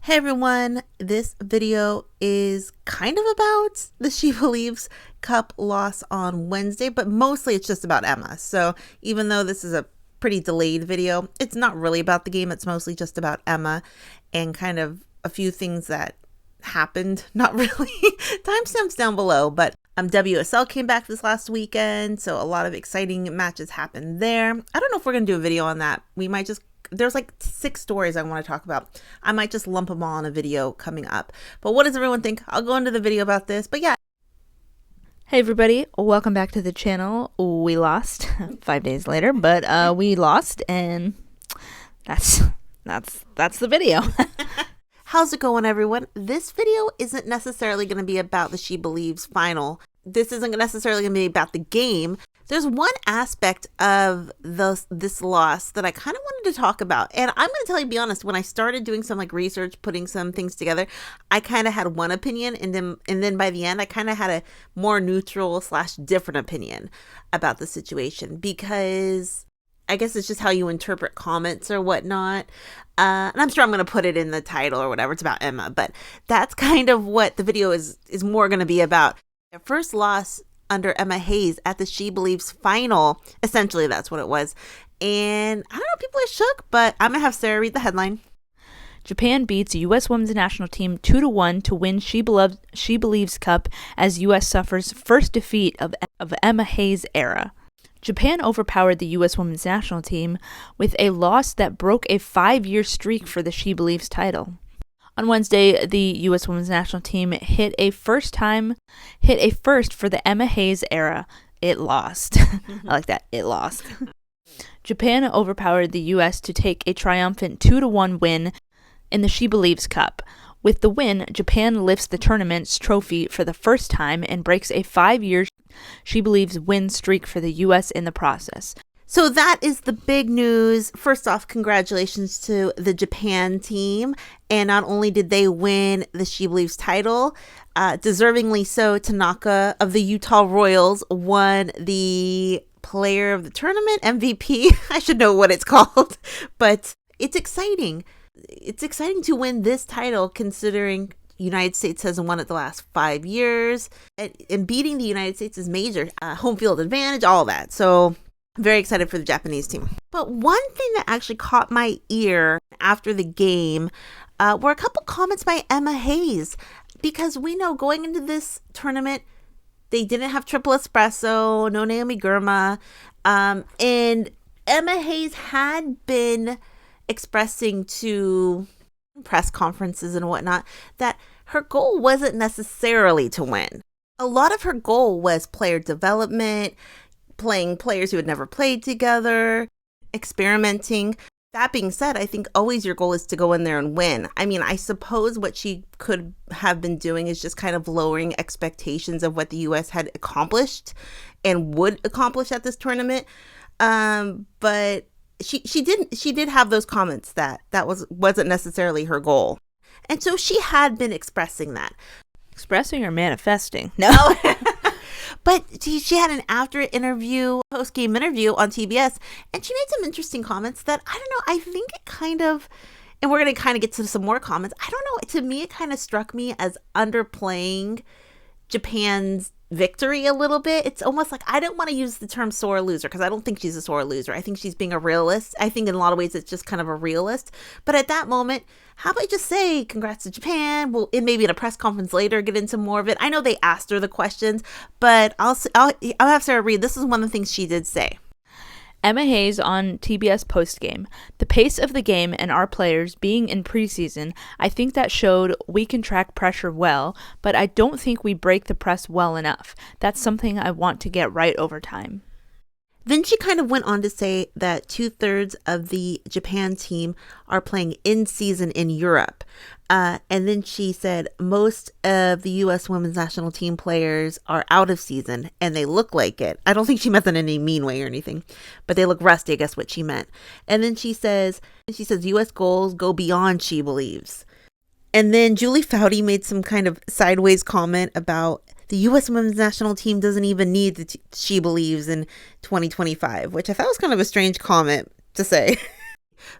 Hey everyone, this video is kind of about the SheBelieves Cup loss on Wednesday, but mostly it's just about Emma. So even though this is a pretty delayed video, it's not really about the game. It's mostly just about Emma and kind of a few things that happened. Not really. Timestamps down below, but WSL came back this last weekend, so a lot of exciting matches happened there. I don't know if we're going to do a video on that. We might just there's like 6 stories I want to talk about. I might just lump them all in a video coming up. But what does everyone think? I'll go into the video about this. But yeah. Hey everybody, welcome back to the channel. We lost 5 days later, but we lost, and that's the video. How's it going, everyone? This video isn't necessarily going to be about the SheBelieves final. This isn't necessarily going to be about the game. There's one aspect of this loss that I kind of wanted to talk about. And I'm going to tell you, be honest, when I started doing some research, putting some things together, I kind of had one opinion. And then by the end, I kind of had a more neutral / different opinion about the situation, because I guess it's just how you interpret comments or whatnot. And I'm sure I'm going to put it in the title or whatever. It's about Emma, but that's kind of what the video is more going to be about. Their first loss under Emma Hayes at the SheBelieves final. Essentially, that's what it was. And I don't know, people are shook, but I'm going to have Sarah read the headline. Japan beats U.S. women's national team 2-1 to win SheBelieves Cup as U.S. suffers first defeat of Emma Hayes' era. Japan overpowered the U.S. women's national team with a loss that broke a 5-year streak for the SheBelieves title. On Wednesday, the U.S. women's national team hit a first for the Emma Hayes era. It lost. I like that. It lost. Japan overpowered the U.S. to take a triumphant 2-1 win in the SheBelieves Cup. With the win, Japan lifts the tournament's trophy for the first time and breaks a 5-year SheBelieves win streak for the U.S. in the process. So that is the big news. First off, congratulations to the Japan team. And not only did they win the SheBelieves title, deservingly so, Tanaka of the Utah Royals won the player of the tournament, MVP. I should know what it's called, but it's exciting. It's exciting to win this title, considering United States hasn't won it the last 5 years. And beating the United States is major. Home field advantage, all that. So very excited for the Japanese team. But one thing that actually caught my ear after the game were a couple comments by Emma Hayes, because we know going into this tournament, they didn't have triple espresso, no Naomi Girma, and Emma Hayes had been expressing to press conferences and whatnot that her goal wasn't necessarily to win. A lot of her goal was player development, playing players who had never played together, experimenting. That being said, I think always your goal is to go in there and win. I mean, I suppose what she could have been doing is just kind of lowering expectations of what the U.S. had accomplished and would accomplish at this tournament. But she did have those comments that wasn't necessarily her goal. And so she had been expressing that. Expressing or manifesting? No. But she had an post-game interview on TBS, and she made some interesting comments that, I don't know, I think it kind of, and we're going to kind of get to some more comments, I don't know, to me it kind of struck me as underplaying Japan's victory a little bit. It's almost like, I don't want to use the term sore loser, because I don't think she's a sore loser. I think she's being a realist. I think in a lot of ways it's just kind of a realist. But at that moment, how about I just say congrats to Japan? We'll maybe in a press conference later get into more of it. I know they asked her the questions, but I'll have Sarah read. This is one of the things she did say. Emma Hayes on TBS postgame. The pace of the game and our players being in preseason, I think that showed we can track pressure well, but I don't think we break the press well enough. That's something I want to get right over time. Then she kind of went on to say that 2/3 of the Japan team are playing in season in Europe. And then she said most of the U.S. women's national team players are out of season, and they look like it. I don't think she meant that in any mean way or anything, but they look rusty, I guess what she meant. And then she says U.S. goals go beyond SheBelieves. And then Julie Foudy made some kind of sideways comment about the U.S. women's national team doesn't even need the SheBelieves in 2025, which I thought was kind of a strange comment to say.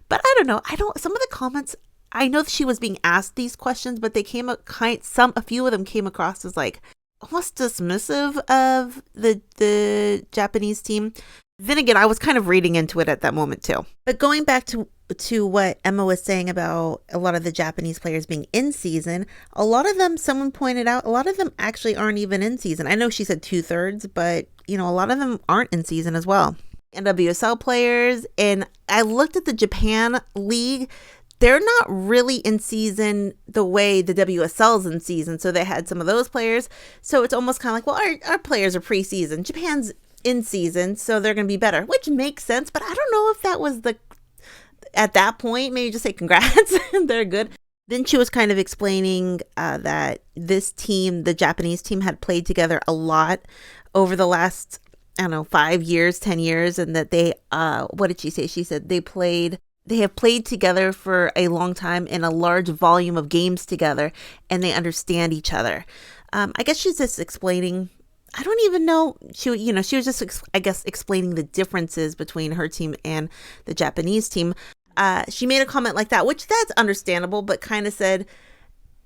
But I don't know. Some of the comments I know that she was being asked these questions, but they a few of them came across as like almost dismissive of the Japanese team. Then again, I was kind of reading into it at that moment too. But going back to what Emma was saying about a lot of the Japanese players being in season, a lot of them, someone pointed out, a lot of them actually aren't even in season. I know she said 2/3, but a lot of them aren't in season as well. NWSL players, and I looked at the Japan league. They're not really in season the way the WSL's in season. So they had some of those players. So it's almost kind of like, well, our players are preseason. Japan's in season, so they're going to be better, which makes sense. But I don't know if that was at that point, maybe just say congrats. They're good. Then she was kind of explaining that this team, the Japanese team, had played together a lot over the last, 5 years, 10 years. And that they, what did she say? She said they have played together for a long time in a large volume of games together, and they understand each other. I guess she's just explaining, I don't even know. She was just, explaining the differences between her team and the Japanese team. She made a comment like that, which that's understandable, but kind of said,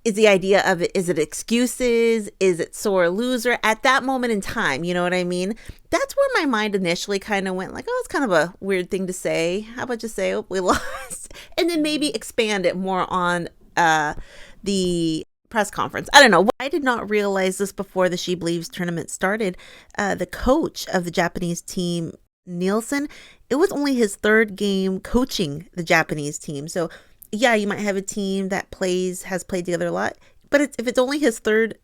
is the idea of it, is it excuses? Is it sore loser at that moment in time? You know what I mean? That's where my mind initially kind of went like, oh, it's kind of a weird thing to say. How about just say, oh, we lost? And then maybe expand it more on the press conference. I don't know. I did not realize this before the She Believes tournament started. The coach of the Japanese team, Nielsen, it was only his third game coaching the Japanese team. So yeah, you might have a team that has played together a lot, but if it's only his third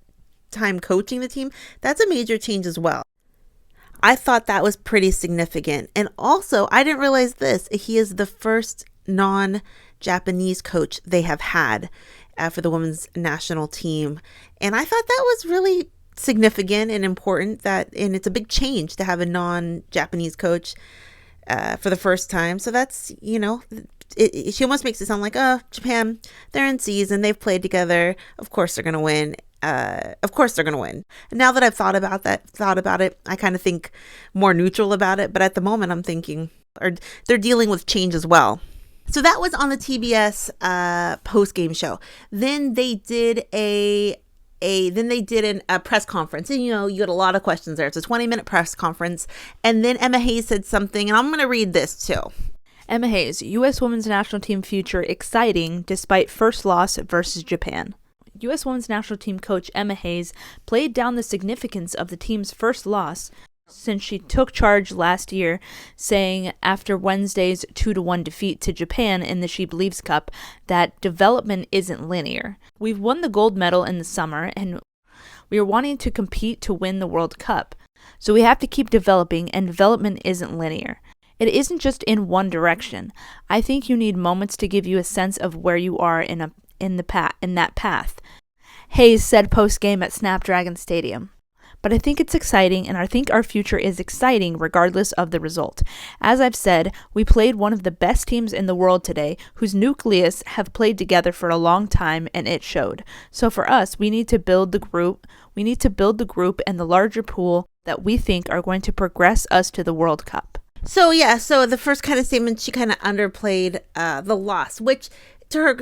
time coaching the team, that's a major change as well. I thought that was pretty significant. And also, I didn't realize this. He is the first non-Japanese coach they have had for the women's national team. And I thought that was really significant and important, and it's a big change to have a non-Japanese coach for the first time. So that's, she almost makes it sound like, oh, Japan, they're in season, they've played together, of course they're going to win. Of course they're going to win. And now that I've thought about it, I kind of think more neutral about it. But at the moment I'm thinking, or they're dealing with change as well. So that was on the TBS post-game show. Then they did a press conference, and you had a lot of questions there. It's a 20-minute press conference, and then Emma Hayes said something, and I'm going to read this too. Emma Hayes, U.S. Women's National Team future exciting despite first loss versus Japan. U.S. Women's National Team coach Emma Hayes played down the significance of the team's first loss since she took charge last year, saying after Wednesday's 2-1 defeat to Japan in the SheBelieves Cup that development isn't linear. We've won the gold medal in the summer, and we are wanting to compete to win the World Cup. So we have to keep developing, and development isn't linear. It isn't just in one direction. I think you need moments to give you a sense of where you are in that path, Hayes said post-game at Snapdragon Stadium. But I think it's exciting, and I think our future is exciting regardless of the result. As I've said, we played one of the best teams in the world today, whose nucleus have played together for a long time, and it showed. So for us, we need to build the group. We need to build the group and the larger pool that we think are going to progress us to the World Cup. So the first kind of statement, she kind of underplayed the loss, which to her,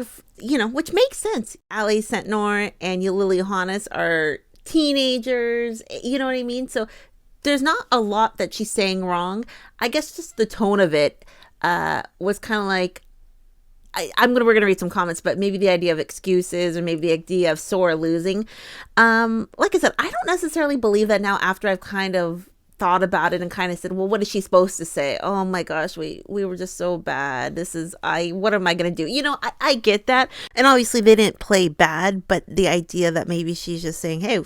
which makes sense. Ali Sentnor and Lily Johannes are teenagers, you know what I mean? So there's not a lot that she's saying wrong. I guess just the tone of it was kind of like, we're gonna read some comments, but maybe the idea of excuses or maybe the idea of sore losing. Like I said, I don't necessarily believe that now after I've kind of thought about it and kind of said, well, what is she supposed to say? Oh my gosh, we were just so bad. What am I going to do? I get that. And obviously they didn't play bad, but the idea that maybe she's just saying, hey,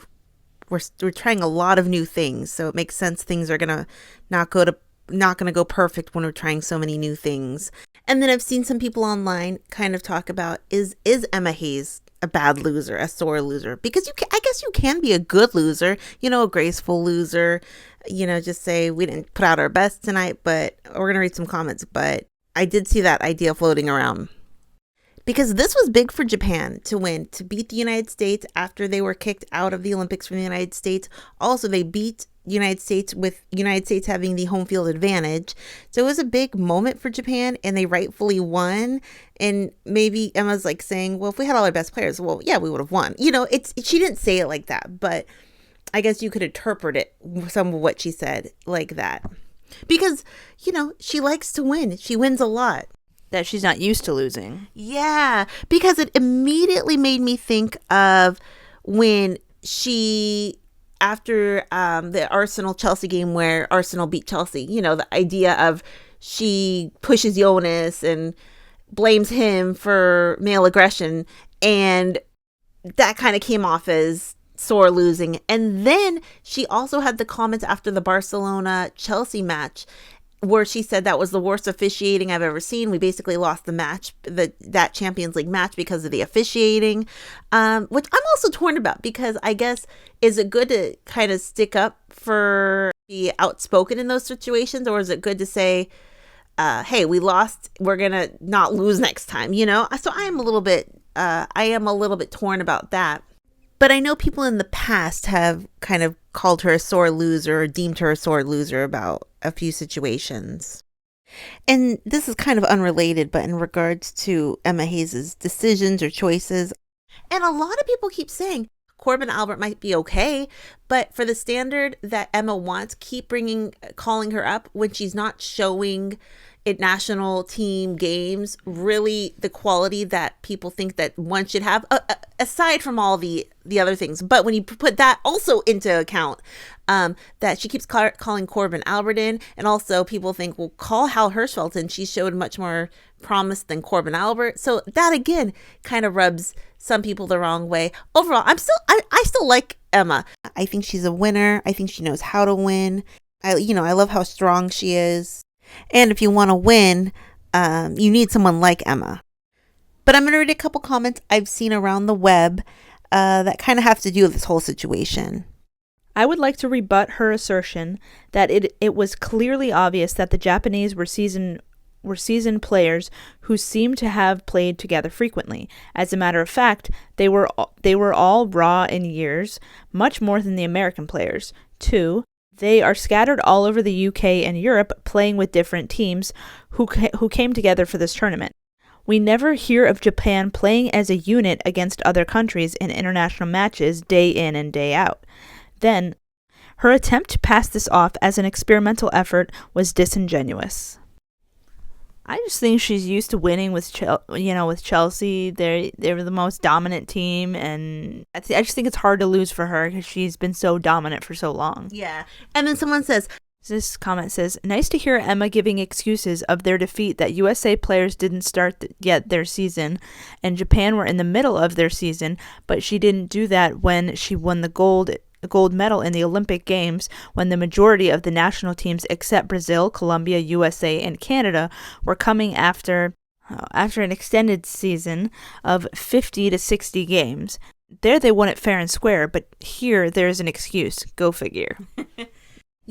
we're trying a lot of new things. So it makes sense things are going to not going to go perfect when we're trying so many new things. And then I've seen some people online kind of talk about, is Emma Hayes a bad loser, a sore loser? Because I guess you can be a good loser, a graceful loser, just say we didn't put out our best tonight, but we're going to read some comments. But I did see that idea floating around. Because this was big for Japan to win, to beat the United States after they were kicked out of the Olympics from the United States. Also, they beat United States, with United States having the home field advantage. So it was a big moment for Japan, and they rightfully won. And maybe Emma's like saying, well, if we had all our best players, well, yeah, we would have won. She didn't say it like that, but I guess you could interpret it, some of what she said, like that. Because, she likes to win. She wins a lot. That she's not used to losing. Yeah, because it immediately made me think of when after the Arsenal-Chelsea game where Arsenal beat Chelsea, the idea of she pushes Jonas and blames him for male aggression, and that kind of came off as sore losing. And then she also had the comments after the Barcelona-Chelsea match where she said that was the worst officiating I've ever seen. We basically lost the match, that Champions League match, because of the officiating, which I'm also torn about, because I guess, is it good to kind of stick up for be outspoken in those situations, or is it good to say, hey, we lost, we're gonna not lose next time, So I am a little bit torn about that. But I know people in the past have kind of called her a sore loser or deemed her a sore loser about a few situations. And this is kind of unrelated, but in regards to Emma Hayes' decisions or choices. And a lot of people keep saying Korbin Albert might be okay, but for the standard that Emma wants, keep calling her up when she's not showing at national team games really the quality that people think that one should have, aside from all the other things. But when you put that also into account, that she keeps calling Korbin Albert in, and also people think, well, call Hal Hershfelt, and she showed much more promise than Korbin Albert. So that again kind of rubs some people the wrong way. Overall, I still like Emma. I think she's a winner. I think she knows how to win. I love how strong she is. And if you want to win, you need someone like Emma. But I'm going to read a couple comments I've seen around the web that kind of have to do with this whole situation. I would like to rebut her assertion that it was clearly obvious that the Japanese were seasoned players who seemed to have played together frequently. As a matter of fact, they were all raw in years, much more than the American players. 2, they are scattered all over the UK and Europe, playing with different teams who came together for this tournament. We never hear of Japan playing as a unit against other countries in international matches day in and day out. Then, her attempt to pass this off as an experimental effort was disingenuous. I just think she's used to winning with Chelsea. They were the most dominant team, and I just think it's hard to lose for her because she's been so dominant for so long. Yeah. And then someone says, this comment says, nice to hear Emma giving excuses of their defeat that USA players didn't start yet their season, and Japan were in the middle of their season, but she didn't do that when she won the gold medal in the Olympic Games, when the majority of the national teams except Brazil, Colombia, USA, and Canada were coming after an extended season of 50 to 60 games. There they won it fair and square, but here there's an excuse. Go figure.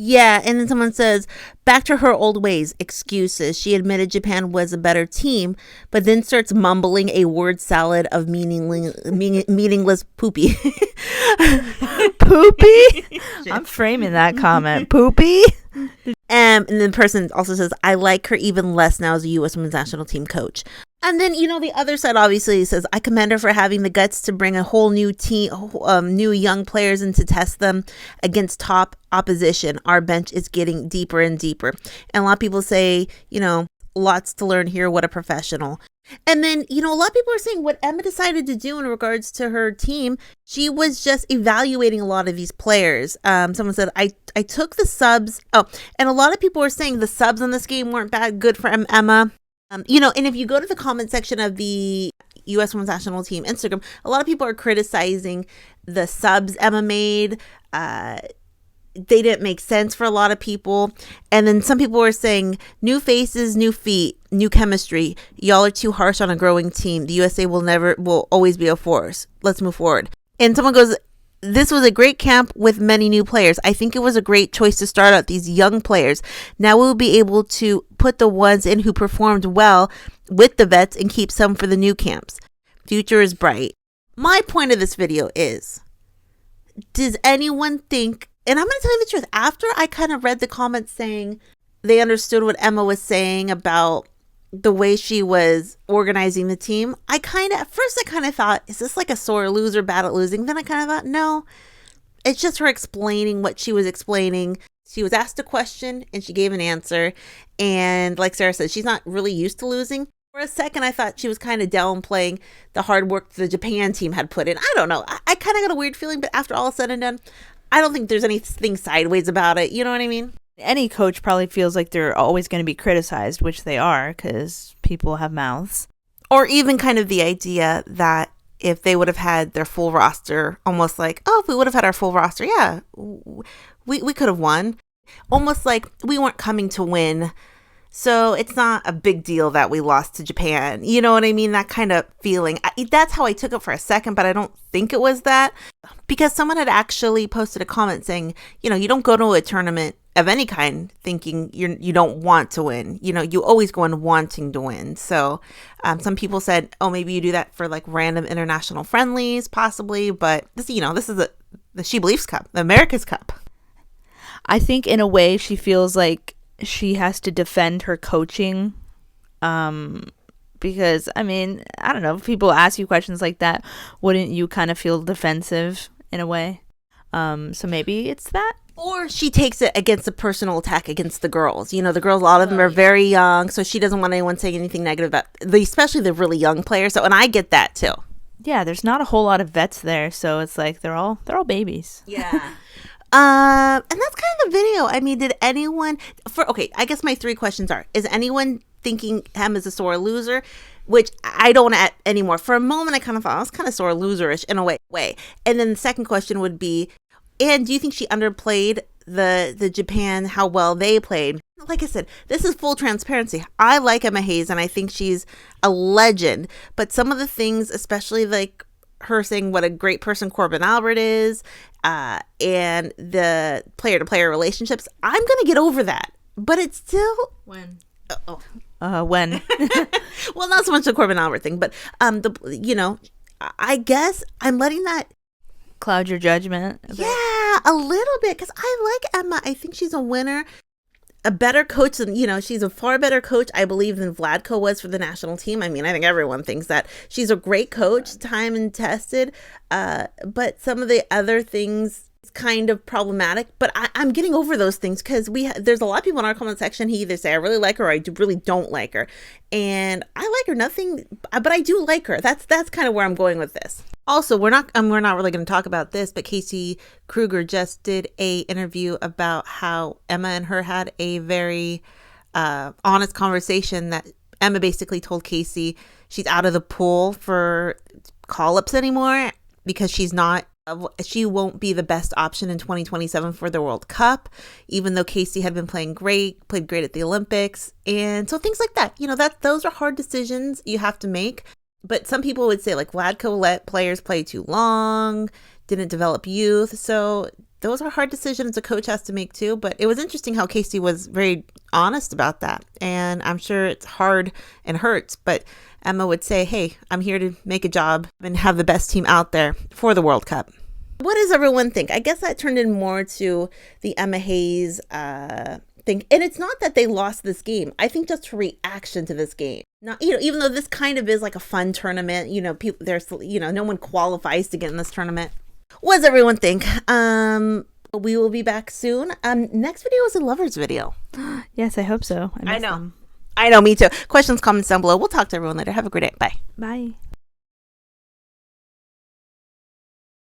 Yeah, and then someone says, back to her old ways, excuses. She admitted Japan was a better team, but then starts mumbling a word salad of meaningless poopy. Poopy? I'm framing that comment. Poopy? And the person also says, I like her even less now as a U.S. women's national team coach. And then, the other side obviously says, I commend her for having the guts to bring a whole new team, new young players in to test them against top opposition. Our bench is getting deeper and deeper. And a lot of people say, lots to learn here. What a professional. And then, a lot of people are saying what Emma decided to do in regards to her team, she was just evaluating a lot of these players. Someone said, I took the subs. Oh, and a lot of people are saying the subs in this game weren't good for Emma. And if you go to the comment section of the U.S. Women's National Team Instagram, a lot of people are criticizing the subs Emma made. They didn't make sense for a lot of people. And then some people were saying, new faces, new feet, new chemistry. Y'all are too harsh on a growing team. The USA will always be a force. Let's move forward. And someone goes, this was a great camp with many new players. I think it was a great choice to start out these young players. Now we'll be able to put the ones in who performed well with the vets and keep some for the new camps. Future is bright. My point of this video is, does anyone think And I'm going to tell you the truth. After I kind of read the comments saying they understood what Emma was saying about the way she was organizing the team, at first I kind of thought, is this like a sore loser, bad at losing? Then I kind of thought, no, it's just her explaining what she was explaining. She was asked a question and she gave an answer. And like Sarah said, she's not really used to losing. For a second, I thought she was kind of downplaying the hard work the Japan team had put in. I don't know. I kind of got a weird feeling, but after all is said and done, I don't think there's anything sideways about it. You know what I mean? Any coach probably feels like they're always going to be criticized, which they are, because people have mouths. Or even kind of the idea that if they would have had their full roster, almost like, oh, if we would have had our full roster, yeah, we could have won. Almost like we weren't coming to win. So it's not a big deal that we lost to Japan. You know what I mean? That kind of feeling. That's how I took it for a second, but I don't think it was that. Because someone had actually posted a comment saying, you don't go to a tournament of any kind thinking you don't want to win. You always go in wanting to win. So some people said, oh, maybe you do that for like random international friendlies, possibly. But this is the SheBelieves Cup, the America's Cup. I think in a way she feels like she has to defend her coaching. Because, I mean, I don't know, if people ask you questions like that, wouldn't you kind of feel defensive in a way? So maybe it's that. Or she takes it against a personal attack against the girls. The girls, a lot of them are very young, so she doesn't want anyone saying anything negative about especially the really young players. So, and I get that too. Yeah, there's not a whole lot of vets there, so it's like they're all babies. Yeah. And that's kind of the video. I mean, did anyone I guess my 3 questions are, is anyone thinking Emma's a sore loser? Which I don't anymore. For a moment, I kind of thought I was kind of sore loserish in a way. And then the second question would be, and do you think she underplayed the Japan, how well they played? Like I said, this is full transparency. I like Emma Hayes and I think she's a legend. But some of the things, especially like her saying what a great person Korbin Albert is, and the player-to-player relationships, I'm going to get over that. But it's still... When? When? Well, not so much the Korbin Albert thing, but I guess I'm letting that cloud your judgment a bit. Yeah, a little bit, because I like Emma. I think she's a winner, a better coach than, she's a far better coach, I believe, than Vlatko was for the national team. I mean, I think everyone thinks that. She's a great coach, time and tested, but some of the other things kind of problematic, but I'm getting over those things, because there's a lot of people in our comment section who either say I really like her or I really don't like her, and I like her nothing, but I do like her. That's kind of where I'm going with this. Also, we're not really going to talk about this, but Casey Krueger just did a interview about how Emma and her had a very honest conversation, that Emma basically told Casey she's out of the pool for call-ups anymore because she won't be the best option in 2027 for the World Cup, even though Casey had been played great at the Olympics. And so things like that, those are hard decisions you have to make. But some people would say, like, Vlatko let players play too long, didn't develop youth. So those are hard decisions a coach has to make too. But it was interesting how Casey was very honest about that. And I'm sure it's hard and hurts, but Emma would say, hey, I'm here to make a job and have the best team out there for the World Cup. What does everyone think? I guess that turned in more to the Emma Hayes thing. And it's not that they lost this game. I think just her reaction to this game. Not, even though this kind of is like a fun tournament, people, no one qualifies to get in this tournament. What does everyone think? We will be back soon. Next video is a lovers video. Yes, I hope so. I know. I know, me too. Questions, comments down below. We'll talk to everyone later. Have a great day. Bye. Bye.